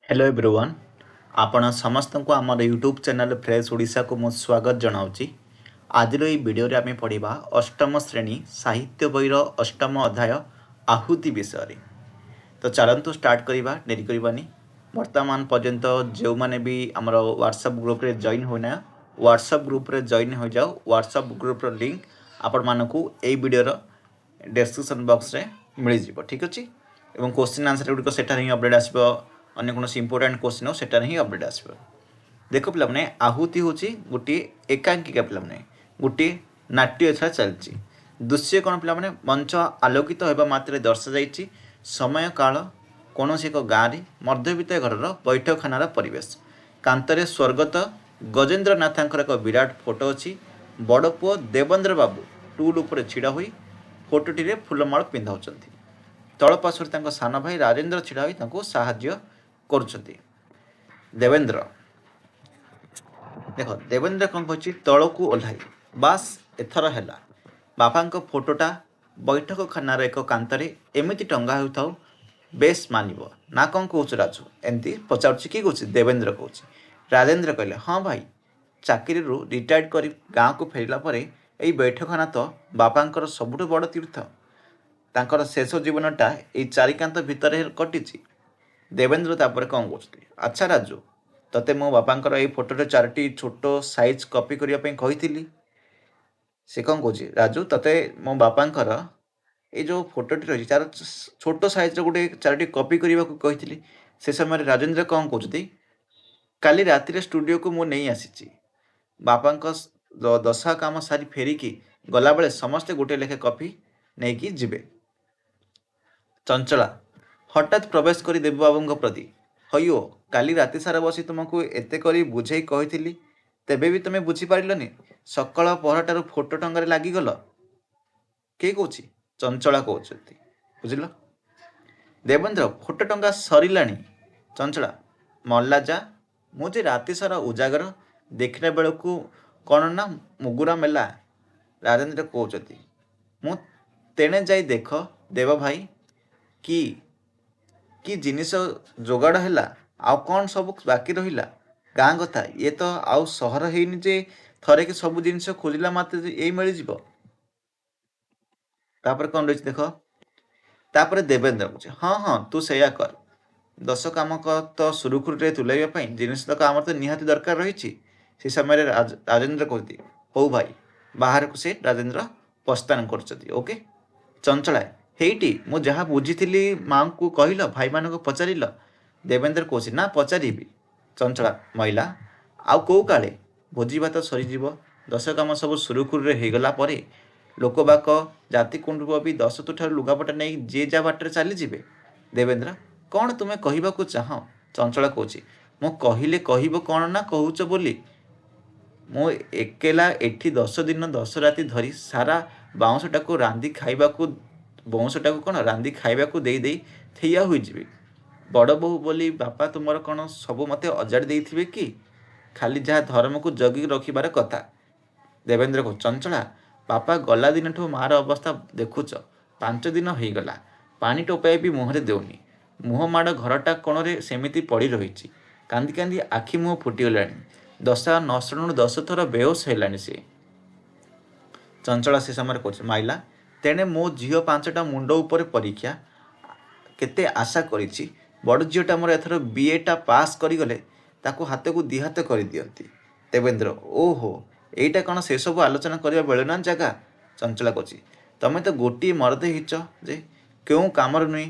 Hello everyone आपण समस्त को आम यूट्यूब चैनल फ्रेश ओडिशा को मो स्वागत जनावि। आज भिडियो आम पढ़ा अष्टम श्रेणी साहित्य बहीर अष्टम अध्याय आहुति विषय। तो चलतु स्टार्ट करवा डेरी करवानी। वर्तमान पर्यंत जो मैंने भी आमर व्हाट्सएप ग्रुप रे जॉइन होना व्हाट्सएप ग्रुप रे जॉइन हो जाओ। व्हाट्सएप ग्रुप रो लिंक आपण मानकू ए वीडियोर डिस्क्रिप्शन बॉक्स रे मिल जाव। ठीक अच्छे और क्वेश्चन आंसर गुड़िक सेठार ही अपडेट आसो। अन्य कौन इंपोर्टाट क्वेश्चन हो सेटार ही अपडेट आसो। देख पे आहुति हूँ गोटे एकांकिका पे गोटे नाट्य एथरा चलती दृश्य कौन पे मंच आलोकित होगा मात्र दर्शा जा समय काल कौन एक गाँव में मध्यवित्त घर बैठकखानार परिवेश कांतरे स्वर्गत गजेन्द्र नाथांकर एक विराट फोटो अच्छी। बड़ पुओ देवेंद्र बाबू टूल उपर छिड़ा हुई फोटोटी फूलमाल पिंधाऊँ। तल पार्श्वर सान भाई राजेन्द्र छिड़ा हुई साहाय्य करुँच। देवेंद्र देख देवेंद्र कौन कह तल को ओह्लाई बास एथर है बापा फोटोटा बैठक खानार एक कांतरे एमती टंगा हो बेस मानव ना कौन कौच राजू एमती पचार किए कौच देवेंद्र कौच। राजेन्द्र कहले हाँ भाई चाकरी रिटायर्ड कर गाँव को फेरला यही बैठकखाना तो बापांकर सबुठ बड़ तीर्थ तांकर शेष जीवनटा यही चारिकांत भितर कटी। देवेंद्र तापर कौन कह अच्छा राजू तते मो बापांकर ये फोटोटे चारोटी छोट साइज कॉपी करने कही से कौन कह राजू तते मो बापांकर ये जो फोटोटी रही तार छोट साइज गोटे चारोटी कॉपी करने को कही। से समय राजेन्द्र कौन कहते काली राति स्टूडियो को मु नहीं आसी बापा दशा काम सारी फेरिकी गला बेले समस्ते गोटे लेखे कॉपी नहीं कि जीवे। चंचला हठात प्रवेश कर देव बाबू प्रति हयो काली राति सारा बसी तुमको एते करी बुझे कही तेबे भी तुम्हें बुझीपारलनि सकाल पहरटार फोटो टंगार लगिगल किए कौच चंचला कहते बुझल। देवेंद्र फोटो टंगा सरला। चंचला मल्ला जा मुझे राति सारा उजागर देखने बेलू कौन ना मुगुरा मेला। राजेन्द्र कहते मु तेणे जाई देख देव भाई कि कि जिनिस जोगाड़ है आउ कौन सब बाकी रहा गाँ कथा ये तो आउ सहर है जे थरे कि सब जिनिस खोजिला मत यही मिल जाव। तापर कौन रही देख तापर देवेंद्र कहे हाँ हाँ तू सैया कर दश काम तो सुरुखुरु तुलाइवाई जिनिस तक आम तो निहाती दरकार रही। से समय राजेन्द्र कहते हौ भाई बाहर को से राजेन्द्र प्रस्थान कर ओके। चंचला हेटी मु जहाँ बुझी माँ को कहल भाई मान पचार देवेंद्र कौच ना पचारि। चंचला महिला आउ कौ काले भोजी भात सरीज दश काम सब सुरुखुरु होगला लोकबाक जाति कुंडुब भी 10 ठार लुगापटा नहीं जी जा बाटर चलीजे। देवेंद्र कौन तुम्हें कहवाक चाह। चंचला कौच मु कहले कह कौन ना कहूच बोली मु एकेला एठी 10 दिन 10 राति धरी सारा बाउंसटा को रांधि खाइबाकू बौंसटा को कौन रांधि खाइबाकू दे दे थैया होइजिबे। बड़ बोहू बोली बापा तुमर कौन सब मते अजाड़ी देइथिबे कि खाली जहाँ धर्म को जगी रखिबार कथा। देवेंद्र को चंचला बापा गला दिन ठू मार अवस्था देखुच 5 दिन हो गला पानी टोपाए भी मुहरे देउनी मुह माड़ घरटा कोणे सेमिति पड़ी रही कांदी कांदी आखि मुह फुटीगला दशा न शुणु 10 थर बेहोश है सी। चंचला से समय कह माइला तेणे मो झील 5टा मुंड उपर परीक्षा केते आशा करिछि बड़ झीलटा मोर एथर बीएटा पास करगले ताकू हाथ को दी हाथ कर दियंती। देवेंद्र ओहो एटा कौन से सब आलोचना करने बेले ना जगह। चंचला कह तमें तो गोटे मरद हिच जे क्यों कमर नुई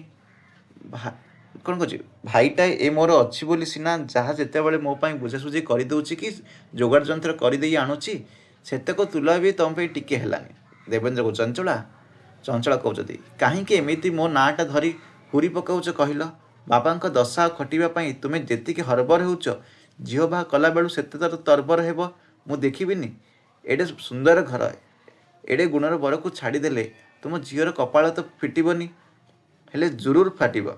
कौन कह भाईटा ए मोर अच्छी बोली सिना जहाँ जिते बड़े मो बुझासुझी करदे कि जोगाड़ जंत्र करदे आणुची सेतक तुला भी तुम पे टिके हेलानी। देवेंद्र को चंचला चंचला कहते कहीं एमती मो नाटा धरी हुरी पकाउच कहल बापा दशा खटापी तुम्हें जी हरबर होच झील बाहा कला बेलू से तरबर हेब मु देखिबिनी एडे सुंदर घर एडे गुणर बर को छाड़देले तुम झीर कपाल तो फिटबनी हेले जरूर फाटब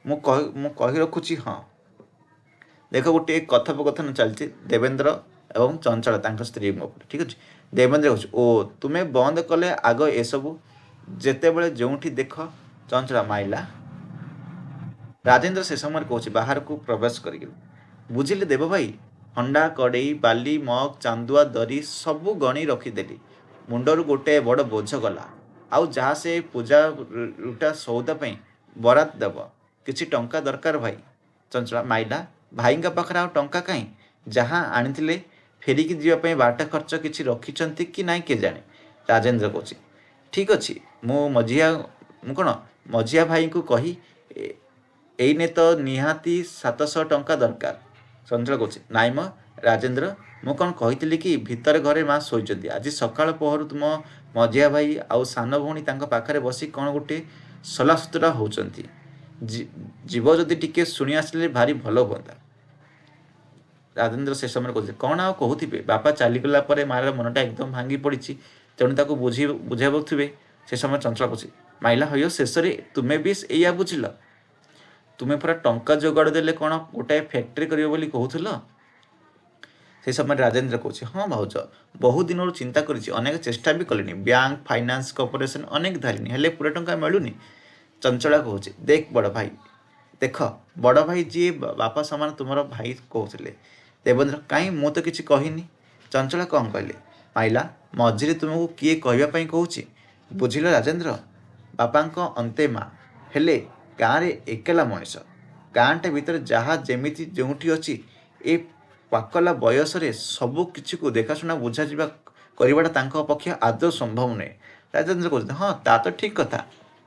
मु कही रखुची। हाँ देख गोटे कथोपकथन चलती देवेंद्र एवं चंचला स्त्री ठीक अच्छे। देवेंद्र कह ओ तुम्हें बंद कले आग एसबू जेते बड़े जोठी देख। चंचला माइला ରାଜେନ୍ଦ୍ର ସେ ସମୟରେ କହୁଛି ବାହାରକୁ ପ୍ରବେଶ କରିଗଲେ। ବୁଝିଲେ ଦେବ ଭାଇ, ହଣ୍ଡା କଡ଼େଇ ବାଲି ମଗ ଚାନ୍ଦୁଆ ଦରି ସବୁ ଗଣି ରଖିଦେଲି। ମୁଣ୍ଡରୁ ଗୋଟେ ବଡ଼ ବୋଝ ଗଲା। ଆଉ ଯାହା ସେ ପୂଜା ରୁଟା ସଉଦା ପାଇଁ ବରାଦ ଦେବ। କିଛି ଟଙ୍କା ଦରକାର ଭାଇ। ଚଞ୍ଚଳା ମାଇଲା, ଭାଇଙ୍କ ପାଖରେ ଆଉ ଟଙ୍କା କାହିଁ? ଯାହା ଆଣିଥିଲେ ଫେରିକି ଯିବା ପାଇଁ ବାଟ ଖର୍ଚ୍ଚ କିଛି ରଖିଛନ୍ତି କି ନାହିଁ କେଜାଣି। ରାଜେନ୍ଦ୍ର କହୁଛି ଠିକ୍ ଅଛି, ମୁଁ କ'ଣ ମଝିଆ ଭାଇଙ୍କୁ କହି ଏଇନେ ତ ନିହାତି 700 ଟଙ୍କା ଦରକାର। ଚଞ୍ଚଳ କହୁଛି ନାଇଁ ମ ରାଜେନ୍ଦ୍ର, ମୁଁ କ'ଣ କହିଥିଲି କି ଭିତରେ ଘରେ ମା ଶୋଇଛନ୍ତି। ଆଜି ସକାଳ ପହରୁ ତୁମ ମଝିଆ ଭାଇ ଆଉ ସାନ ଭଉଣୀ ତାଙ୍କ ପାଖରେ ବସି କ'ଣ ଗୋଟେ ସଲାସୁତୁରା ହେଉଛନ୍ତି। ଯିବ ଯଦି ଟିକେ ଶୁଣି ଆସିଲେ ଭାରି ଭଲ ହୁଅନ୍ତା। ରାଜେନ୍ଦ୍ର ସେ ସମୟରେ କହୁଥିଲେ କ'ଣ ଆଉ କହୁଥିବେ, ବାପା ଚାଲିଗଲା ପରେ ମାର ମନଟା ଏକଦମ ଭାଙ୍ଗି ପଡ଼ିଛି, ତେଣୁ ତାକୁ ବୁଝାଉଥିବେ। ସେ ସମୟରେ ଚଞ୍ଚଳ କହୁଛି ମାଇଲା ହଇଓ, ଶେଷରେ ତୁମେ ବି ଏଇଆ ବୁଝିଲ? ତୁମେ ପୁରା ଟଙ୍କା ଯୋଗାଡ଼ ଦେଲେ କ'ଣ ଗୋଟାଏ ଫ୍ୟାକ୍ଟ୍ରି କରିବ ବୋଲି କହୁଥିଲ? ସେ ସମୟରେ ରାଜେନ୍ଦ୍ର କହୁଛି ହଁ ଭାଉଜ, ବହୁ ଦିନରୁ ଚିନ୍ତା କରିଛି, ଅନେକ ଚେଷ୍ଟା ବି କଲିଣି, ବ୍ୟାଙ୍କ ଫାଇନାନ୍ସ କର୍ପୋରେସନ ଅନେକ ଧାରିନି, ହେଲେ ପୁରା ଟଙ୍କା ମିଳୁନି। ଚଞ୍ଚଳା କହୁଛି ଦେଖ ବଡ଼ ଭାଇ, ଦେଖ ବଡ଼ ଭାଇ ଯିଏ ବାପା ସମାନ ତୁମର ଭାଇ କହୁଥିଲେ। ଦେବେନ୍ଦ୍ର କାହିଁ, ମୁଁ ତ କିଛି କହିନି। ଚଞ୍ଚଳା କ'ଣ କହିଲେ? ମାଇଲା, ମଝିରେ ତୁମକୁ କିଏ କହିବା ପାଇଁ କହୁଛି? ବୁଝିଲ ରାଜେନ୍ଦ୍ର, ବାପାଙ୍କ ଅନ୍ତେ ମା ହେଲେ ଗାଁରେ ଏକେଲା ମଣିଷ। ଗାଁଟା ଭିତରେ ଯାହା ଯେମିତି ଯେଉଁଠି ଅଛି, ଏ ପାକଲା ବୟସରେ ସବୁ କିଛିକୁ ଦେଖାଶୁଣା ବୁଝାଯିବା କରିବାଟା ତାଙ୍କ ପକ୍ଷେ ଆଦୌ ସମ୍ଭବ ନୁହେଁ। ରାଜେନ୍ଦ୍ର କହୁଛନ୍ତି ହଁ ତା ତ ଠିକ୍ କଥା।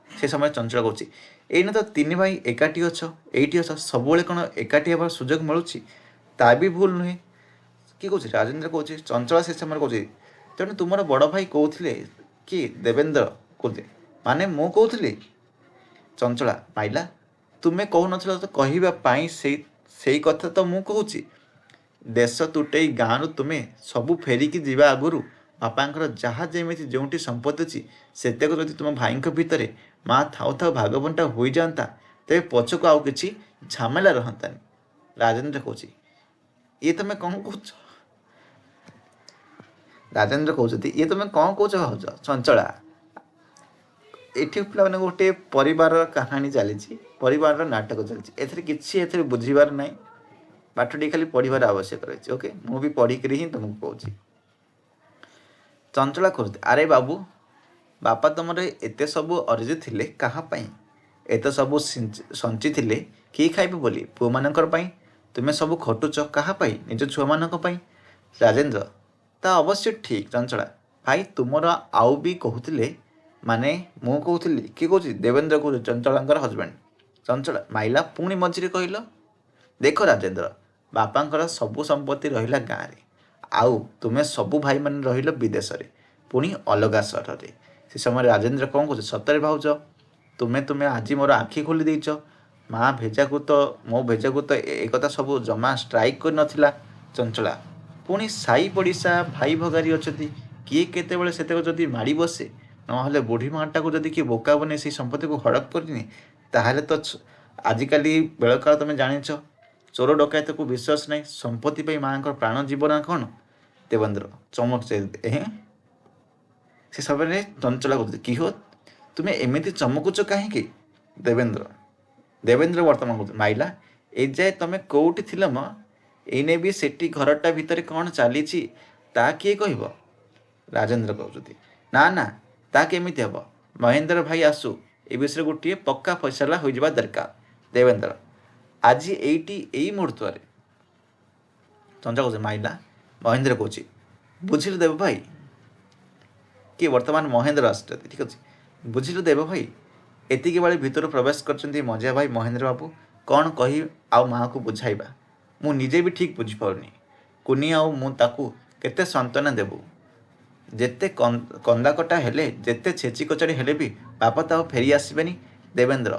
ସେ ସମୟରେ ଚଞ୍ଚଳ କହୁଛି ଏଇନା ତ ତିନି ଭାଇ ଏକାଠି ଅଛ, ଏଇଠି ଅଛ, ସବୁବେଳେ କ'ଣ ଏକାଠି ହେବାର ସୁଯୋଗ ମିଳୁଛି? ତା ବି ଭୁଲ ନୁହେଁ। କିଏ କହୁଛି? ରାଜେନ୍ଦ୍ର କହୁଛି। ଚଞ୍ଚଳ ସେ ସମୟରେ କହୁଛି ତେଣୁ ତୁମର ବଡ଼ ଭାଇ କହୁଥିଲେ କି? ଦେବେନ୍ଦ୍ର କହୁଥିଲେ ମାନେ ମୁଁ କହୁଥିଲି। ଚଞ୍ଚଳା ମାଇଲା, ତୁମେ କହୁନଥିଲ ତ କହିବା ପାଇଁ, ସେଇ କଥା ତ ମୁଁ କହୁଛି। ଦେଶ ତୁଟେଇ ଗାଁରୁ ତୁମେ ସବୁ ଫେରିକି ଯିବା ଆଗରୁ ବାପାଙ୍କର ଯାହା ଯେମିତି ଯେଉଁଠି ସମ୍ପତ୍ତି ଅଛି ସେତକ ଯଦି ତୁମ ଭାଇଙ୍କ ଭିତରେ ମା ଥାଉ ଥାଉ ଭାଗବଣ୍ଟା ହୋଇଯାଆନ୍ତା, ତେବେ ପଛକୁ ଆଉ କିଛି ଝାମେଲା ରହନ୍ତାନି। ରାଜେନ୍ଦ୍ର କହୁଛି ଇଏ ତମେ କ'ଣ କହୁଛ? ରାଜେନ୍ଦ୍ର କହୁଛନ୍ତି ଇଏ ତମେ କ'ଣ କହୁଛ ଭାଉଜ? ଚଞ୍ଚଳା ଏଠି ପିଲାମାନେ ଗୋଟେ ପରିବାରର କାହାଣୀ ଚାଲିଛି, ପରିବାରର ନାଟକ ଚାଲିଛି, ଏଥିରେ ବୁଝିବାର ନାହିଁ, ପାଠଟି ଖାଲି ପଢ଼ିବାର ଆବଶ୍ୟକ ରହିଛି। ଓକେ, ମୁଁ ବି ପଢ଼ିକିରି ହିଁ ତୁମକୁ କହୁଛି। ଚଞ୍ଚଳା କହୁଛି ଆରେ ବାବୁ, ବାପା ତୁମର ଏତେ ସବୁ ଅର୍ଜି ଥିଲେ କାହା ପାଇଁ? ଏତେ ସବୁ ସଞ୍ଚିଥିଲେ କିଏ ଖାଇବେ ବୋଲି? ପୁଅମାନଙ୍କର ପାଇଁ। ତୁମେ ସବୁ ଖଟୁଛ କାହା ପାଇଁ? ନିଜ ଛୁଆମାନଙ୍କ ପାଇଁ। ରାଜେନ୍ଦ୍ର ତା ଅବଶ୍ୟ ଠିକ୍। ଚଞ୍ଚଳା ଭାଇ ତୁମର ଆଉ ବି କହୁଥିଲେ, ମାନେ ମୁଁ କହୁଥିଲି? କିଏ କହୁଛି? ଦେବେନ୍ଦ୍ର କହୁଛି, ଚଞ୍ଚଳାଙ୍କର ହଜବେଣ୍ଡ। ଚଞ୍ଚଳା ମାଇଲା, ପୁଣି ମଝିରେ କହିଲ? ଦେଖ ରାଜେନ୍ଦ୍ର, ବାପାଙ୍କର ସବୁ ସମ୍ପତ୍ତି ରହିଲା ଗାଁରେ, ଆଉ ତୁମେ ସବୁ ଭାଇମାନେ ରହିଲ ବିଦେଶରେ, ପୁଣି ଅଲଗା ସହରରେ। ସେ ସମୟରେ ରାଜେନ୍ଦ୍ର କ'ଣ କହୁଛି? ସତରେ ଭାଉଜ, ତୁମେ ଆଜି ମୋର ଆଖି ଖୋଲି ଦେଇଛ। ମୋ ଭେଜାକୁ ତ ଏ କଥା ସବୁ ଜମା ଷ୍ଟ୍ରାଇକ୍ କରିନଥିଲା। ଚଞ୍ଚଳା ପୁଣି ସାଇ ପଡ଼ିଶା ଭାଇ ଭଗାରୀ ଅଛନ୍ତି, କିଏ କେତେବେଳେ ସେତେବେଳେ ଯଦି ମାଡ଼ି ବସେ, ନହେଲେ ବୁଢ଼ୀ ମାଟାକୁ ଯଦି କିଏ ବୋକା ବନେଇ ସେଇ ସମ୍ପତ୍ତିକୁ ହଡ଼ପ କରିନି, ତାହେଲେ ତ ଆଜିକାଲି ବେଳକାଳ ତୁମେ ଜାଣିଛ, ଚୋର ଡକାୟତକୁ ବିଶ୍ୱାସ ନାହିଁ। ସମ୍ପତ୍ତି ପାଇଁ ମାଆଙ୍କର ପ୍ରାଣ ଯିବ ନା କ'ଣ? ଦେବେନ୍ଦ୍ର ଚମକ ସେ ସମୟରେ ଚଞ୍ଚଳା କରୁଛି କି ହୋ, ତୁମେ ଏମିତି ଚମକୁଛ କାହିଁକି? ଦେବେନ୍ଦ୍ର ବର୍ତ୍ତମାନ କହୁଛି ମାଇଲା, ଏଯାଏ ତମେ କେଉଁଠି ଥିଲ ମ? ଏଇନେ ବି ସେଠି ଘରଟା ଭିତରେ କ'ଣ ଚାଲିଛି ତା କିଏ କହିବ? ରାଜେନ୍ଦ୍ର କହୁଛନ୍ତି ନା, ତା କେମିତି ହେବ? ମହେନ୍ଦ୍ର ଭାଇ ଆସୁ, ଏ ବିଷୟରେ ଗୋଟିଏ ପକ୍କା ଫଇସଲା ହୋଇଯିବା ଦରକାର। ଦେବେନ୍ଦ୍ର ଆଜି ଏଇଠି ଏଇ ମୁହୂର୍ତ୍ତରେ। ଚଞ୍ଚଳ କହୁଛି ମାଇଲା। ମହେନ୍ଦ୍ର କହୁଛି ବୁଝିଲୁ ଦେବ ଭାଇ, କିଏ ବର୍ତ୍ତମାନ ମହେନ୍ଦ୍ର ଆସୁଛନ୍ତି, ଠିକ୍ ଅଛି। ବୁଝିଲୁ ଦେବ ଭାଇ, ଏତିକି ବେଳେ ଭିତରୁ ପ୍ରବେଶ କରିଛନ୍ତି ମଝିଆ ଭାଇ ମହେନ୍ଦ୍ର ବାବୁ। କ'ଣ କହି ଆଉ ମାଆକୁ ବୁଝାଇବା, ମୁଁ ନିଜେ ବି ଠିକ୍ ବୁଝିପାରୁନି। କୁନି ଆଉ ମୁଁ ତାକୁ କେତେ ସାନ୍ତ୍ୱନା ଦେବୁ? ଯେତେ କନ୍ଦାକଟା ହେଲେ, ଯେତେ ଛେଚି କଚାଡ଼ି ହେଲେ ବି ବାପା ତ ଆଉ ଫେରି ଆସିବେନି। ଦେବେନ୍ଦ୍ର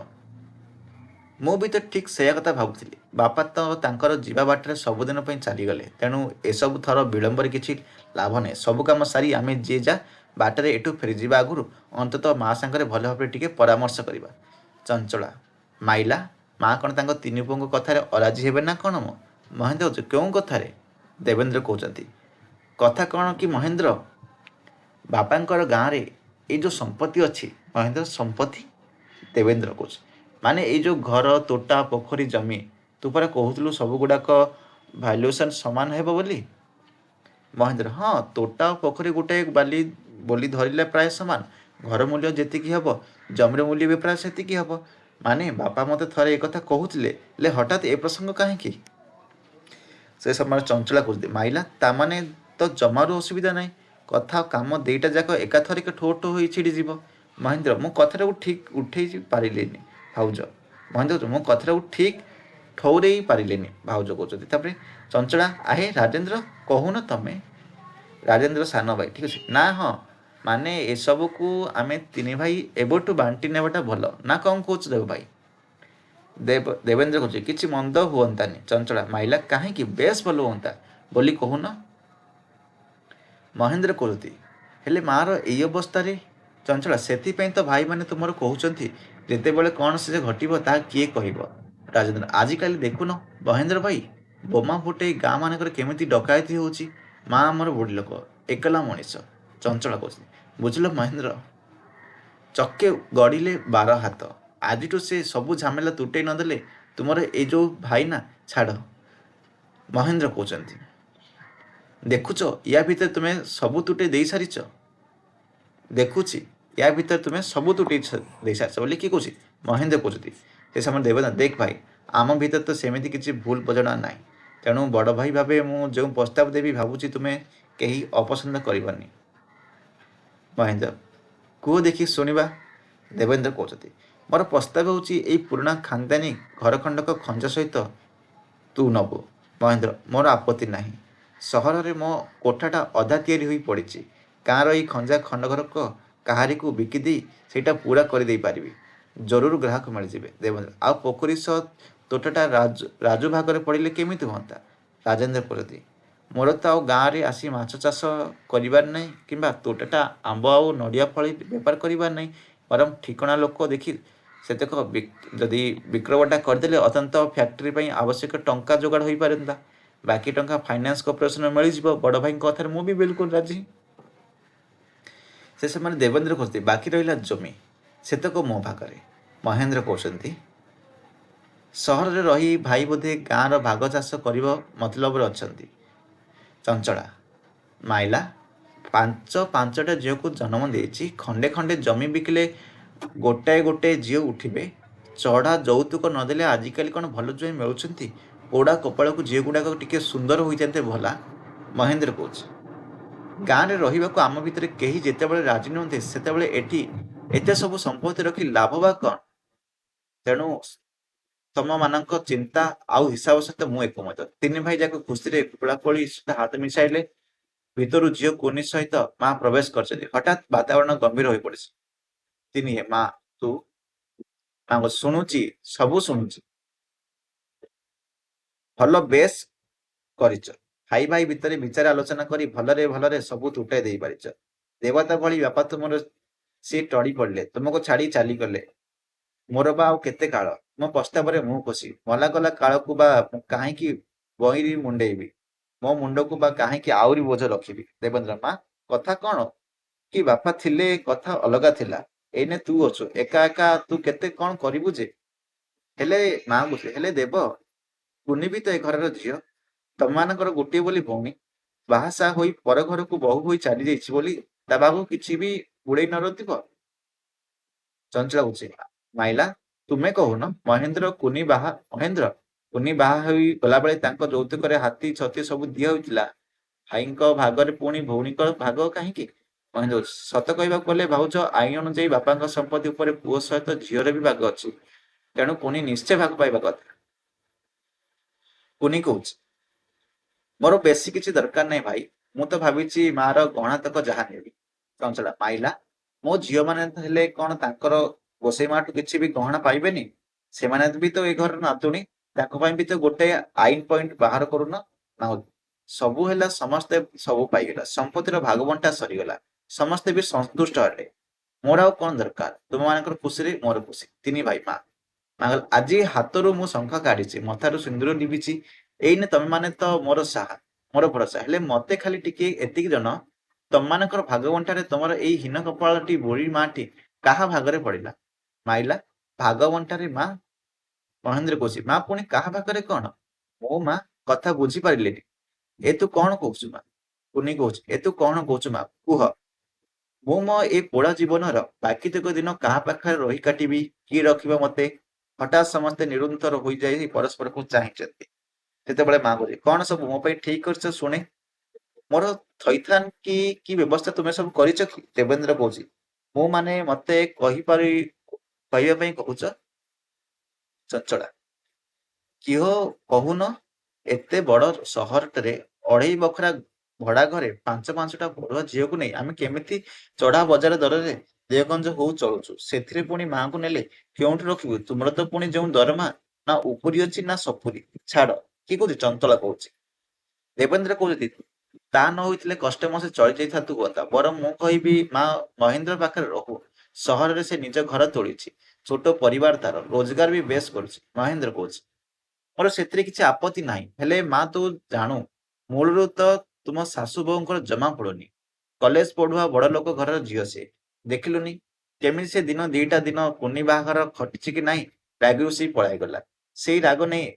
ମୁଁ ବି ତ ଠିକ୍ ସେୟା କଥା ଭାବୁଥିଲି। ବାପା ତ ତାଙ୍କର ଯିବା ବାଟରେ ସବୁଦିନ ପାଇଁ ଚାଲିଗଲେ, ତେଣୁ ଏସବୁ ଥର ବିଳମ୍ବରେ କିଛି ଲାଭ ନାହିଁ। ସବୁ କାମ ସାରି ଆମେ ଯିଏ ଯା ବାଟରେ ଏଠୁ ଫେରିଯିବା ଆଗରୁ ଅନ୍ତତଃ ମା ସାଙ୍ଗରେ ଭଲ ଭାବରେ ଟିକେ ପରାମର୍ଶ କରିବା। ଚଞ୍ଚଳା ମାଇଲା, ମା କ'ଣ ତାଙ୍କ ତିନି ପୁଅଙ୍କ କଥାରେ ଅରାଜି ହେବେ ନା କ'ଣ? ମହେନ୍ଦ୍ର କହୁଛି କେଉଁ କଥାରେ? ଦେବେନ୍ଦ୍ର କହୁଛନ୍ତି କଥା କ'ଣ କି ମହେନ୍ଦ୍ର, ବାପାଙ୍କର ଗାଁରେ ଏଇ ଯେଉଁ ସମ୍ପତ୍ତି ଅଛି। ମହେନ୍ଦ୍ର ସମ୍ପତ୍ତି? ଦେବେନ୍ଦ୍ର କହୁଛି ମାନେ ଏଇ ଯୋଉ ଘର ତୋଟା ପୋଖରୀ ଜମି ତୁ ପରା କହୁଥିଲୁ ସବୁ ଗୁଡ଼ାକ ଭାଲ୍ୟୁଏସନ୍ ସମାନ ହେବ ବୋଲି। ମହେନ୍ଦ୍ର ହଁ, ତୋଟା ଓ ପୋଖରୀ ଗୋଟେ ବାଲି ବୋଲି ଧରିଲେ ପ୍ରାୟ ସମାନ। ଘର ମୂଲ୍ୟ ଯେତିକି ହେବ ଜମିର ମୂଲ୍ୟ ବି ପ୍ରାୟ ସେତିକି ହେବ। ମାନେ ବାପା ମୋତେ ଥରେ ଏ କଥା କହୁଥିଲେ, ହେଲେ ହଠାତ୍ ଏ ପ୍ରସଙ୍ଗ କାହିଁକି? ସେ ସମୟରେ ଚଞ୍ଚଳା କହୁଛି ମାଇଲା, ତାମାନେ ତ ଜମାରୁ ଅସୁବିଧା ନାହିଁ। କଥା କାମ ଦିଟା ଯାକ ଏକାଥରକେ ଠୋ ଠୋ ହୋଇ ଛିଡ଼ିଯିବ। ମହେନ୍ଦ୍ର ମୁଁ କଥାଟାକୁ ଠିକ୍ ଉଠେଇ ପାରିଲିନି ଭାଉଜ। ମହେନ୍ଦ୍ର ମୁଁ କଥାଟାକୁ ଠିକ୍ ଠଉରେଇ ପାରିଲିନି ଭାଉଜ କହୁଛନ୍ତି। ତାପରେ ଚଞ୍ଚଳା ଆହେ ରାଜେନ୍ଦ୍ର କହୁନ ତମେ। ରାଜେନ୍ଦ୍ର ସାନ ଭାଇ ଠିକ୍ ଅଛି ନା ହଁ, ମାନେ ଏସବୁକୁ ଆମେ ତିନି ଭାଇ ଏବେଠୁ ବାଣ୍ଟି ନେବାଟା ଭଲ ନା କ'ଣ କହୁଛୁ ଦେବ ଭାଇ? ଦେବେନ୍ଦ୍ର କହୁଛି କିଛି ମନ୍ଦ ହୁଅନ୍ତାନି। ଚଞ୍ଚଳା ମାଇଲା କାହିଁକି, ବେଶ ଭଲ ହୁଅନ୍ତା ବୋଲି କହୁନ। ମହେନ୍ଦ୍ର କହୁଛି ହେଲେ ମାଆର ଏଇ ଅବସ୍ଥାରେ। ଚଞ୍ଚଳା ସେଥିପାଇଁ ତ ଭାଇମାନେ ତୁମର କହୁଛନ୍ତି ଯେତେବେଳେ କ'ଣ ସେ ଘଟିବ ତାହା କିଏ କହିବ। ରାଜେନ୍ଦ୍ର ଆଜିକାଲି ଦେଖୁନ ମହେନ୍ଦ୍ର ଭାଇ, ବୋମା ଫୁଟେଇ ଗାଁ ମାନଙ୍କରେ କେମିତି ଡକାୟତି ହେଉଛି। ମା ଆମର ବୁଢ଼ୀ ଲୋକ, ଏକଲା ମଣିଷ। ଚଞ୍ଚଳା କହୁଛି ବୁଝିଲ ମହେନ୍ଦ୍ର, ଚକେ ଗଡ଼ିଲେ 12 ହାତ। ଆଜିଠୁ ସେ ସବୁ ଝାମେଲା ତୁଟେଇ ନଦେଲେ ତୁମର ଏଇ ଯୋଉ ଭାଇ ନା ଛାଡ଼। ମହେନ୍ଦ୍ର କହୁଛନ୍ତି ଦେଖୁଛ ୟା ଭିତରେ ତୁମେ ସବୁ ତୁଟେଇ ଦେଇସାରିଛ। ଦେଖୁଛି ୟା ଭିତରେ ତୁମେ ସବୁ ତୁଟେଇ ଦେଇସାରିଛ ବୋଲି କିଏ କହୁଛି? ମହେନ୍ଦ୍ର କହୁଛନ୍ତି। ସେ ସମୟରେ ଦେବତା ଦେଖ ଭାଇ, ଆମ ଭିତରେ ତ ସେମିତି କିଛି ଭୁଲ ବୁଝାମଣା ନାହିଁ। ତେଣୁ ବଡ଼ ଭାଇ ଭାବେ ମୁଁ ଯେଉଁ ପ୍ରସ୍ତାବ ଦେବି ଭାବୁଛି ତୁମେ କେହି ଅପସନ୍ଦ କରିବନି। ମହେନ୍ଦ୍ର କୁହ ଦେଖି ଶୁଣିବା। ଦେବେନ୍ଦ୍ର କହୁଛନ୍ତି ମୋର ପ୍ରସ୍ତାବ ହେଉଛି ଏଇ ପୁରୁଣା ଖାନଦାନୀ ଘରଖଣ୍ଡକ ଖଞ୍ଜ ସହିତ ତୁ ନେବୁ। ମହେନ୍ଦ୍ର ମୋର ଆପତ୍ତି ନାହିଁ। ସହରରେ ମୋ କୋଠାଟା ଅଧା ତିଆରି ହୋଇ ପଡ଼ିଛି। ଗାଁର ଏଇ ଖଞ୍ଜା ଖଣ୍ଡଘରକ କାହାରିକୁ ବିକିଦେଇ ସେଇଟା ପୁରା କରିଦେଇ ପାରିବି। ଜରୁର ଗ୍ରାହକ ମିଳିଯିବେ। ଦେବେନ୍ଦ୍ର ଆଉ ପୋଖରୀ ସହ ତୋଟାଟା ରାଜୁ ଭାଗରେ ପଡ଼ିଲେ କେମିତି ହୁଅନ୍ତା? ରାଜେନ୍ଦ୍ର କହୁଛନ୍ତି ମୋର ତ ଆଉ ଗାଁରେ ଆସି ମାଛ ଚାଷ କରିବାର ନାହିଁ କିମ୍ବା ତୋଟାଟା ଆମ୍ବ ଆଉ ନଡ଼ିଆ ଫଳି ବେପାର କରିବାର ନାହିଁ। ବରଂ ଠିକଣା ଲୋକ ଦେଖି ସେତକ ଯଦି ବିକ୍ରୟଟା କରିଦେଲେ ଅନ୍ତତ ଫ୍ୟାକ୍ଟ୍ରି ପାଇଁ ଆବଶ୍ୟକ ଟଙ୍କା ଯୋଗାଡ଼ ହୋଇପାରନ୍ତା। ବାକି ଟଙ୍କା ଫାଇନାନ୍ସ କର୍ପୋରେସନ ମିଳିଯିବ। ବଡ଼ ଭାଇଙ୍କ କଥାରେ ମୁଁ ବି ବିଲକୁଲ ରାଜି। ସେ ସମୟରେ ଦେବେନ୍ଦ୍ର କହୁଛନ୍ତି ବାକି ରହିଲା ଜମି, ସେତକ ମୋ ଭାଗରେ। ମହେନ୍ଦ୍ର କହୁଛନ୍ତି ସହରରେ ରହି ଭାଇ ବୋଧେ ଗାଁର ଭାଗ ଚାଷ କରିବ ମତଲବରେ ଅଛନ୍ତି। ଚଞ୍ଚଳା ମାଇଲା, ପାଞ୍ଚଟା ଝିଅକୁ ଜନ୍ମ ଦେଇଛି, ଖଣ୍ଡେ ଖଣ୍ଡେ ଜମି ବିକିଲେ ଗୋଟାଏ ଗୋଟାଏ ଝିଅ ଉଠିବେ। ଚଢ଼ା ଯୌତୁକ ନଦେଲେ ଆଜିକାଲି କ'ଣ ଭଲ ଜ୍ୱାଇଁ ମିଳୁଛନ୍ତି? ପୋଡ଼ା କପାଳକୁ ଝିଅ ଗୁଡ଼ାକ ଟିକେ ସୁନ୍ଦର ହୋଇଯାନ୍ତେ ଭଲା। ମହେନ୍ଦ୍ର କହୁଛି ଗାଁରେ ରହିବାକୁ ଆମ ଭିତରେ କେହି ଯେତେବେଳେ ରାଜି ନୁହନ୍ତି ସେତେବେଳେ ଏଠି ଏତେ ସବୁ ସମ୍ପତ୍ତି ରଖି ଲାଭ ବା କ'ଣ? ତେଣୁ ତମମାନଙ୍କ ଚିନ୍ତା ଆଉ ହିସାବ ସହିତ ମୁଁ ଏକମତ। ତିନି ଭାଇ ଯାକ ଖୁସିରେ କୋଳାକୋଳି ସୁଦ୍ଧା ହାତ ମିଶାଇଲେ। ଭିତରୁ ଝିଅ କୁନି ସହିତ ମା ପ୍ରବେଶ କରିଛନ୍ତି। ହଠାତ୍ ବାତାବରଣ ଗମ୍ଭୀର ହୋଇପଡ଼ିଛି। ତିନି ମା ତୁ ଶୁଣୁଛି, ସବୁ ଶୁଣୁଛି। ଭଲ ବେଶ କରିଛ। ଭାଇ ଭାଇ ଭିତରେ ବିଚାର ଆଲୋଚନା କରି ଭଲରେ ଭଲରେ ସବୁ ତୁଟାଇ ଦେଇ ପାରିଛ। ଦେବତା ଭଳି ବାପା ତୁମର ସିଏ ଟଳି ପଡ଼ିଲେ, ତୁମକୁ ଛାଡ଼ି ଚାଲିଗଲେ। ମୋର ବା ଆଉ କେତେ କାଳ? ମୋ ପ୍ରସ୍ତାବରେ ମୁଁ ଖୁସି। ମଲାଗଲା କାଳକୁ ବା ମୁଁ କାହିଁକି ବହିରି ମୁଣ୍ଡେଇବି? ମୋ ମୁଣ୍ଡକୁ ବା କାହିଁକି ଆହୁରି ବୋଝ ରଖିବି? ଦେବେନ୍ଦ୍ର ମା କଥା କ'ଣ କି ବାପା ଥିଲେ କଥା ଅଲଗା ଥିଲା। ଏଇନେ ତୁ ଅଛୁ ଏକା ଏକା, ତୁ କେତେ କ'ଣ କରିବୁ ଯେ? ହେଲେ ମା ବୁଝେ, ହେଲେ ଦେବ କୁନି ବି ତ ଏ ଘରର ଝିଅ। ତମମାନଙ୍କର ଗୋଟିଏ ବୋଲି ଭଉଣୀ ବାହାସାହା ହୋଇ ପର ଘରକୁ ବୋହୂ ହୋଇ ଚାଲି ଯାଇଛି ବୋଲି ତା ବାବୁ କିଛି ବି ଉଡ଼େଇ ନ ରହୁଥିବ। ଚଞ୍ଚଳା ବୁଝେ ମାଇଲା, ତୁମେ କହୁନ। ମହେନ୍ଦ୍ର କୁନି ବାହା ହୋଇ ଗଲାବେଳେ ତାଙ୍କ ଯୌତୁକରେ ହାତୀ ଛତି ସବୁ ଦିଆ ହୋଇଥିଲା। ଭାଇଙ୍କ ଭାଗରେ ପୁଣି ଭଉଣୀଙ୍କ ଭାଗ କାହିଁକି? ମହେନ୍ଦ୍ର ସତ କହିବାକୁ ଗଲେ ଭାଉଜ, ଆଇନ ଅନୁଯାୟୀ ବାପାଙ୍କ ସମ୍ପତ୍ତି ଉପରେ ପୁଅ ସହିତ ଝିଅର ବି ଭାଗ ଅଛି। ତେଣୁ ପୁଣି ନିଶ୍ଚୟ ଭାଗ ପାଇବା କଥା। କୁନି କହୁଛି ମୋର ବେଶୀ କିଛି ଦରକାର ନାହିଁ ଭାଇ, ମୁଁ ତ ଭାବିଛି ମାର ଗହଣା ତକ ଯାହା ନେବି। ଚଞ୍ଚଳା ମାଇଲା, ମୋ ଝିଅ ମାନେ ହେଲେ କ'ଣ ତାଙ୍କର ଗୋସେଇ ମାଠୁ କିଛି ବି ଗହଣା ପାଇବେନି? ସେମାନେ ବି ତ ଏ ଘରର ନାତୁଣୀ, ତାଙ୍କ ପାଇଁ ବି ତ ଗୋଟେ ଆଇନ ପଏଣ୍ଟ ବାହାର କରୁନ। ସବୁ ହେଲା, ସମସ୍ତେ ସବୁ ପାଇଗଲା, ସମ୍ପତ୍ତିର ଭାଗବଣ୍ଟା ସରିଗଲା, ସମସ୍ତେ ବି ସନ୍ତୁଷ୍ଟ ହେଲେ। ମୋର ଆଉ କ'ଣ ଦରକାର? ତୁମମାନଙ୍କର ଖୁସିରେ ମୋର ଖୁସି। ତିନି ଭାଇ ମା ଆଜି ହାତରୁ ମୁଁ ଶଙ୍ଖ କାଢିଛି, ମଥାରୁ ସିନ୍ଦୁର ଲିଭିଛି। ଏଇନେ ତମେମାନେ ତ ମୋର ସାହା, ମୋର ଭରସା। ହେଲେ ମତେ ଖାଲି ଟିକେ ଏତିକି ଜଣ, ତମମାନଙ୍କର ଭାଗବଣ୍ଟାରେ ତମର ଏଇ ହୀନ କପାଳଟି ବୁଢ଼ୀ ମାଟି କାହା ଭାଗରେ ପଡ଼ିଲା? ମାଇଲା, ଭାଗବଣ୍ଟାରେ ମା ମହେନ୍ଦ୍ର କହୁଛି ମା ପୁଣି କାହା ପାଖରେ କଣ? ମୋ ମା କଥା ବୁଝିପାରିଲେନି। ଏ ତୁ କଣ କହୁଛୁ ମା? କୁନି କହୁଛି ଏ ତୁ କଣ କହୁଛୁ ମା କୁହ। ମୁଁ ମୋ ଏ ପୋଡ଼ା ଜୀବନର ବାକିତକ ଦିନ କାହା ପାଖରେ ରହି କାଟିବି? କିଏ ରଖିବ ମତେ? ହଠାତ୍ ସମସ୍ତେ ନିରନ୍ତର ହୋଇଯାଇ ପରସ୍ପରକୁ ଚାହିଁଛନ୍ତି। ଯେତେବେଳେ ମା କହୁଛି କଣ ସବୁ ମୋ ପାଇଁ ଠିକ କରିଛ ଶୁଣେ। ମୋର ଥଇଥାନ କି ବ୍ୟବସ୍ଥା ତୁମେ ସବୁ କରିଛ କି? ଦେବେନ୍ଦ୍ର କହୁଛି ମୁଁ ମାନେ ମତେ କହିବା ପାଇଁ କହୁଛ? ଚଞ୍ଚଳା କିହ କହୁନ। ଏତେ ବଡ ସହରଟାରେ ଅଢେଇ ବଖରା ଭଡା ଘରେ ପାଞ୍ଚଟା ବଡ ଝିଅକୁ ନେଇ ଆମେ କେମିତି ଚଢା ବଜାର ଦରରେ ଦେହଗଞ୍ଜ ହଉ ଚଳୁଛୁ। ସେଥିରେ ପୁଣି ମାଆଙ୍କୁ ନେଲେ କେଉଁଠି ରଖିବୁ? ତୁମର ତ ପୁଣି ଯେଉଁ ଦରମା ନା ଉପୁରି ଅଛି ନା ସପୁରି। ଛାଡ। କିଏ କହୁଛି? ଚଞ୍ଚଳା କହୁଛି। ଦେବେନ୍ଦ୍ର କହୁଛନ୍ତି ତା ନ ହୋଇଥିଲେ କଷ୍ଟେ ମଷ୍ଟେ ଚଳି ଯାଇଥାନ୍ତୁ ହୁଅନ୍ତା। ବରଂ ମୁଁ କହିବି ମା ମହେନ୍ଦ୍ର ପାଖରେ ରହୁ। ସହରରେ ସେ ନିଜ ଘର ତୋଳିଛି। ଛୋଟ ପରିବାର ତାର, ରୋଜଗାର ବି ବେଶ କରୁଛି। ମହେନ୍ଦ୍ର କହୁଛି ମୋର ସେଥିରେ କିଛି ଆପତ୍ତି ନାହିଁ। ହେଲେ ମା ତୁ ଜାଣୁ ମୂଳରୁ ତ ତୁମ ଶାଶୁ ବୋହୂଙ୍କର ଜମା ପଡୁନି। କଲେଜ ପଢୁଆ ବଡ ଲୋକ ଘରର ଝିଅ ସେ। ଦେଖିଲୁନି କେମିତି ସେ ଦିଟା ଦିନ କୁନି ବାହାଘର ଖଟିଛି କି ନାହିଁ ରାଗି ରୁଷି ପଳାଇଗଲା। ସେଇ ରାଗ ନେଇ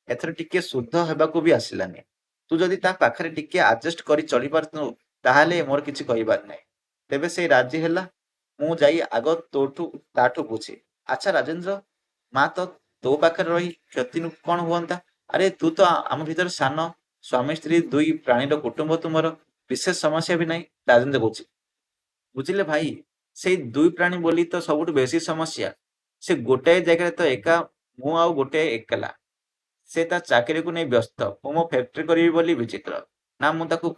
ଏଥର ଟିକେ ଶୁଦ୍ଧ ହେବାକୁ ବି ଆସିଲାନି। ତୁ ଯଦି ତା ପାଖରେ ଟିକେ ଆଡଜଷ୍ଟ କରି ଚଳି ପାରୁଥିବୁ ତାହେଲେ ମୋର କିଛି କହିବାର ନାହିଁ। ତେବେ ସେ ରାଜି ହେଲା। ମୁଁ ଯାଇ ଆଗ ତାଠୁ ବୁଝେ। ଆଚ୍ଛା ରାଜେନ୍ଦ୍ର, ମା ତ ତୋ ପାଖରେ ରହି କ୍ଷତି କଣ ହୁଅନ୍ତା? ଆରେ ତୁ ତ ଆମ ଭିତରେ ସାନ। ସ୍ୱାମୀ ସ୍ତ୍ରୀ ଦୁଇ ପ୍ରାଣୀର କୁଟୁମ୍ବ ତୁମର। ବିଶେଷ ସମସ୍ୟା ବି ନାହିଁ। ରାଜେନ୍ଦ୍ର କହୁଛି ବୁଝିଲେ ଭାଇ, ସେଇ ଦୁଇ ପ୍ରାଣୀ ବୋଲି ତ ସବୁଠୁ ବେଶୀ ସମସ୍ୟା। ସେ ଗୋଟାଏ ଜାଗାରେ ତ ଏକା, ମୁଁ ଆଉ ଗୋଟାଏ ଏକଲା। ସେ ତା ଚାକିରିକୁ ନେଇ ବ୍ୟସ୍ତ, ମୁଁ ମୋ ଫ୍ୟାକ୍ଟ୍ରି କରିବି ବୋଲି ବିଚିତ୍ର। ନା ମୁଁ ତାକୁ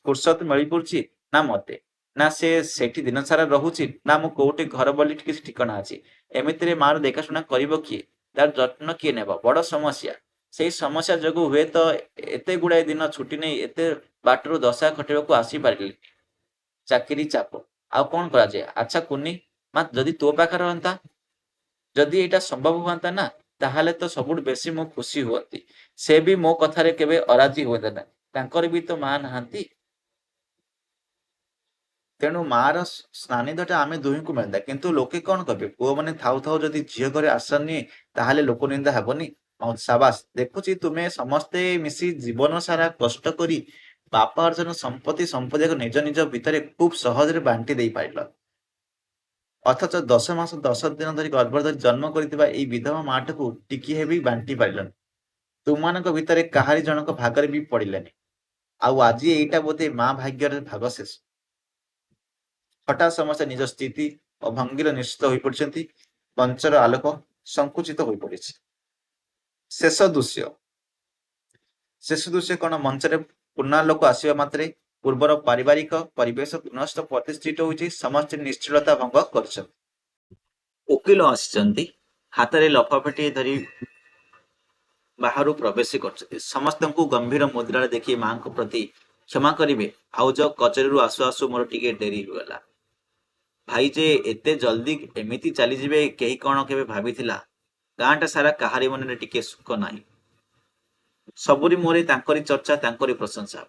ଫୁର୍ସତ ମିଳିପାରୁଛି ନା ମତେ। ନା ସେ ସେଠି ଦିନସାରା ରହୁଛି ନା ମୁଁ କୋଉଠି ଘର ବୋଲି କିଛି ଠିକଣା ଅଛି। ଏମିତିରେ ମାର ଦେଖାଶୁଣା କରିବ କିଏ? ତାର ଯତ୍ନ କିଏ ନେବ? ବଡ ସମସ୍ୟା। ସେଇ ସମସ୍ୟା ଯୋଗୁଁ ହୁଏତ ଏତେ ଗୁଡାଏ ଦିନ ଛୁଟି ନେଇ ଏତେ ବାଟରୁ ଦଶା ଖଟିବାକୁ ଆସିପାରିଲି। ଚାକିରି ଚାପ, ଆଉ କଣ କରାଯାଏ? ଆଚ୍ଛା କୁନି, ମା ଯଦି ତୋ ପାଖରେ ରହନ୍ତା, ଯଦି ଏଇଟା ସମ୍ଭବ ହୁଅନ୍ତା ନା, ତାହେଲେ ତ ସବୁଠୁ ବେଶୀ ମୁଁ ଖୁସି ହୁଅନ୍ତି। ସେ ବି ମୋ କଥାରେ କେବେ ଅରାଜି ହୁଅନ୍ତା ନାହିଁ। ତାଙ୍କର ବି ତ ମା ନାହାନ୍ତି। ତେଣୁ ମାର ସାନ୍ନିଧ୍ୟଟା ଆମେ ଦୁହିଁଙ୍କୁ ମିଳନ୍ତା। କିନ୍ତୁ ଲୋକେ କଣ କହିବେ? ପୁଅମାନେ ଥାଉ ଥାଉ ଯଦି ଝିଅ ଘରେ ଆଶ୍ରୟ ନିଏ ତାହେଲେ ଲୋକ ନିନ୍ଦା ହେବନି? ସାବାସ, ଦେଖୁଛି ତୁମେ ସମସ୍ତେ ମିଶି ଜୀବନ ସାରା କଷ୍ଟ କରି ବାପା ଅର୍ଜନ ସମ୍ପତ୍ତିକୁ ନିଜ ନିଜ ଭିତରେ ଖୁବ୍ ସହଜରେ ବାଣ୍ଟି ଦେଇ ପାରିଲ। ଅଥଚ 10 ମାସ 10 ଦିନ ଧରି ଗର୍ଭ ଧରି ଜନ୍ମ କରିଥିବା ଏଇ ବିଧବା ମାଟାକୁ ଟିକିଏ ବି ବାଣ୍ଟି ପାରିଲନି। ତୁମମାନଙ୍କ ଭିତରେ କାହାରି ଜଣକ ଭାଗରେ ବି ପଡିଲେନି। ଆଉ ଆଜି ଏଇଟା ବୋଧେ ମା ଭାଗ୍ୟରେ ଭାଗ ଶେଷ। ହଠାତ୍ ସମସ୍ତେ ନିଜ ସ୍ଥିତି ଓ ଭଙ୍ଗୀର ନିଶ୍ଚିତ ହୋଇପଡିଛନ୍ତି। ମଞ୍ଚର ଆଲୋକ ସଂକୁଚିତ ହୋଇପଡିଛି। ଶେଷ ଦୃଶ୍ୟ। ଶେଷ ଦୃଶ୍ୟ କଣ? ମଞ୍ଚରେ ପୂର୍ଣ୍ଣାଲୋକ ଆସିବା ମାତ୍ରେ ପୂର୍ବର ପାରିବାରିକ ପରିବେଶ ପୁନଶ୍ଚ ପ୍ରତିଷ୍ଠିତ ହୋଇଛି। ସମସ୍ତେ ନିଶ୍ଚଳତା ଭଙ୍ଗ କରିଛନ୍ତି। ଓକିଲ ଆସିଛନ୍ତି। ହାତରେ ଲଫାଫାଟିଏ ଧରି ବାହାରୁ ପ୍ରବେଶ କରୁଛନ୍ତି। ସମସ୍ତଙ୍କୁ ଗମ୍ଭୀର ମୁଦ୍ରାରେ ଦେଖି ମାଙ୍କ ପ୍ରତି କ୍ଷମା କରିବେ ଭାଉଜ, କଚେରୀରୁ ଆସୁ ଆସୁ ମୋର ଟିକେ ଡେରି ହୋଇଗଲା। ଭାଇ ଯେ ଏତେ ଜଲ୍ଦି ଏମିତି ଚାଲିଯିବେ କେହି କଣ କେବେ ଭାବିଥିଲା? ଗାଁଟା ସାରା କାହାରି ମନରେ ଟିକେ ସୁଖ ନାହିଁ। ସବୁରି ମୋରି ତାଙ୍କରି ଚର୍ଚ୍ଚା, ତାଙ୍କରି ପ୍ରଶଂସା।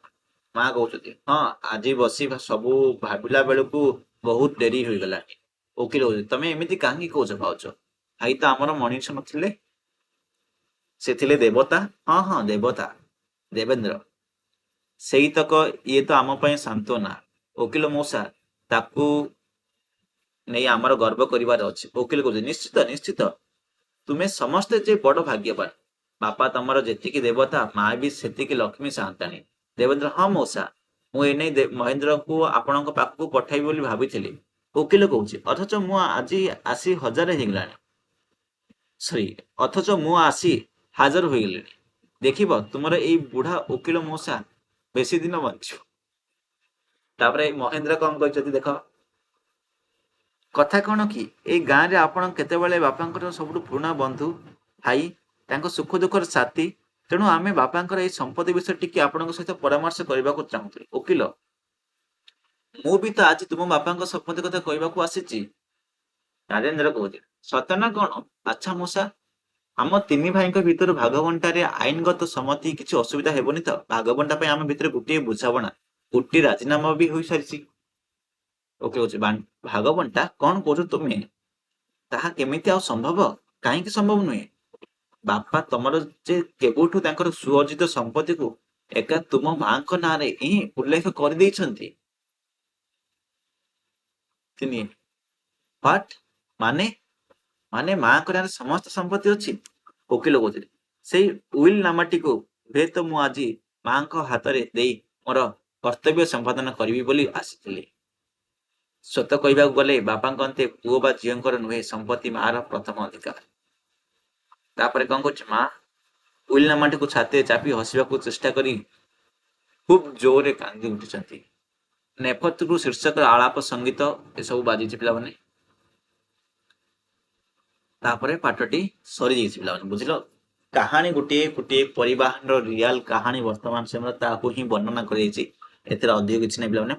ମା କହୁଛନ୍ତି ହଁ, ଆଜି ବସି ସବୁ ଭାବିଲା ବେଳକୁ ବହୁତ ଡେରି ହୋଇଗଲାଣି। ଓକିଲ କହୁଛନ୍ତି ତମେ ଏମିତି କାହିଁକି କହୁଛ ଭାଉଜ? ଭାଇ ତ ଆମର ମଣିଷ ନଥିଲେ, ସେ ଥିଲେ ଦେବତା। ହଁ ହଁ, ଦେବତା। ଦେବେନ୍ଦ୍ର ସେଇତକ, ଇଏ ତ ଆମ ପାଇଁ ସାନ୍ତ୍ୱନା। ଓକିଲ ମଉସା, ତାକୁ ନେଇ ଆମର ଗର୍ବ କରିବାର ଅଛି। ଓକିଲ କହୁଛି ନିଶ୍ଚିତ ନିଶ୍ଚିତ, ତୁମେ ସମସ୍ତେ ଯେ ବଡ ଭାଗ୍ୟବାନ। ବାପା ତମର ଯେତିକି ଦେବତା, ମା ବି ସେତିକି ଲକ୍ଷ୍ମୀ ସାଆନ୍ତାଣୀ। ଦେବେନ୍ଦ୍ର ହଁ ମଉସା, ମୁଁ ଏନେଇ ମହେନ୍ଦ୍ରଙ୍କୁ ଆପଣଙ୍କ ପାଖକୁ ପଠାଇବି ବୋଲି ଭାବିଥିଲି। ଓକିଲ କହୁଛି ଅଥଚ ମୁଁ ଆସି ହାଜର ହୋଇଗଲିଣି। ଦେଖିବ ତୁମର ଏଇ ବୁଢା ଓକିଲ ମଉସା ବେଶୀ ଦିନ ବଞ୍ଚିବ। ତାପରେ ମହେନ୍ଦ୍ର କଣ କହିଛନ୍ତି ଦେଖ। କଥା କଣ କି, ଏଇ ଗାଁରେ ଆପଣ କେତେବେଳେ ବାପାଙ୍କର ସବୁଠୁ ପୁରୁଣା ବନ୍ଧୁ, ଭାଇ, ତାଙ୍କ ସୁଖ ଦୁଃଖର ସାଥୀ। ତେଣୁ ଆମେ ବାପାଙ୍କର ଏଇ ସମ୍ପତ୍ତି ବିଷୟରେ ଟିକେ ଆପଣଙ୍କ ସହିତ ପରାମର୍ଶ କରିବାକୁ ଚାହୁଁଥିଲୁ। ଓକିଲ ମୁଁ ବି ତ ଆଜି ତୁମ ବାପାଙ୍କ ସମ୍ପତ୍ତି କଥା କହିବାକୁ ଆସିଛି। ରାଜେନ୍ଦ୍ର କହୁଛି ସତ ନା କଣ? ଆଚ୍ଛା ମୂଷା, ଆମ ତିନି ଭାଇଙ୍କ ଭିତରୁ ଭାଗବଣ୍ଟାରେ ଆଇନଗତ ସମ୍ମତି କିଛି ଅସୁବିଧା ହେବନି ତ? ଭାଗବଣ୍ଟା ପାଇଁ ଆମ ଭିତରେ ଗୋଟିଏ ବୁଝାବଣା, ଗୋଟିଏ ରାଜିନାମା ବି ହୋଇସାରିଛି। ଓକେ କହୁଛି ଭାଗବଣ୍ଟା କଣ କହୁଛ ତୁମେ? ତାହା କେମିତି ଆଉ ସମ୍ଭବ? କାହିଁକି ସମ୍ଭବ ନୁହେଁ? ବାପା ତମର ଯେ କେବେଠୁ ତାଙ୍କର ସୁଅର୍ଜିତ ସମ୍ପତ୍ତିକୁ ଏକା ତୁମ ମାଙ୍କ ନାଁରେ ହିଁ ଉଲ୍ଲେଖ କରିଦେଇଛନ୍ତି। ତିନି ହ୍ୱାଟ? ମାନେ ମାନେ ମାଙ୍କ ନାଁରେ ସମସ୍ତ ସମ୍ପତ୍ତି ଅଛି? ଓକିଲ କହୁଥିଲେ ସେଇ ଉଇଲ ନାମାଟିକୁ ହୁଏତ ମୁଁ ଆଜି ମାଙ୍କ ହାତରେ ଦେଇ ମୋର କର୍ତ୍ତବ୍ୟ ସମ୍ପାଦନ କରିବି ବୋଲି ଆସିଥିଲି। ସତ କହିବାକୁ ଗଲେ ବାପାଙ୍କ ଅନ୍ତେ ପୁଅ ବା ଝିଅଙ୍କର ନୁହେଁ, ସମ୍ପତ୍ତି ମାର ପ୍ରଥମ ଅଧିକାର। ତାପରେ କଣ କରୁଛି ମା? ଉଇଲ ନାମାଟିକୁ ଛାତିରେ ଚାପି ହସିବାକୁ ଚେଷ୍ଟା କରି ଖୁବ୍ ଜୋରରେ କାନ୍ଦି ଉଠିଛନ୍ତି। ନେପଥ୍ୟରୁ ଶୀର୍ଷକ ଆଳାପ ସଙ୍ଗୀତ ଏସବୁ ବାଜିଛି ପିଲାମାନେ। ତାପରେ ପାଠଟି ସରିଯାଇଛି ପିଲାମାନେ, ବୁଝିଲ? କାହାଣୀ ଗୋଟିଏ ଗୋଟିଏ ପରିବାରର ରିଆଲ କାହାଣୀ ବର୍ତ୍ତମାନ ସମୟରେ ତାହାକୁ ହିଁ ବର୍ଣ୍ଣନା କରାଯାଇଛି। ଏଥିରେ ଅଧିକ କିଛି ନାହିଁ ପିଲାମାନେ,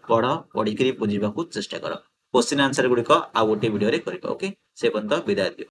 ପଢିକିରି ବୁଝିବାକୁ ଚେଷ୍ଟା କର। କ୍ୱେଶ୍ଚିନ୍ ଆନ୍ସର ଗୁଡ଼ିକ ଆଉ ଗୋଟେ ଭିଡ଼ିଓରେ କରିବା। ଓକେ, ସେ ପର୍ଯ୍ୟନ୍ତ ବିଦାୟ ଦିଅ।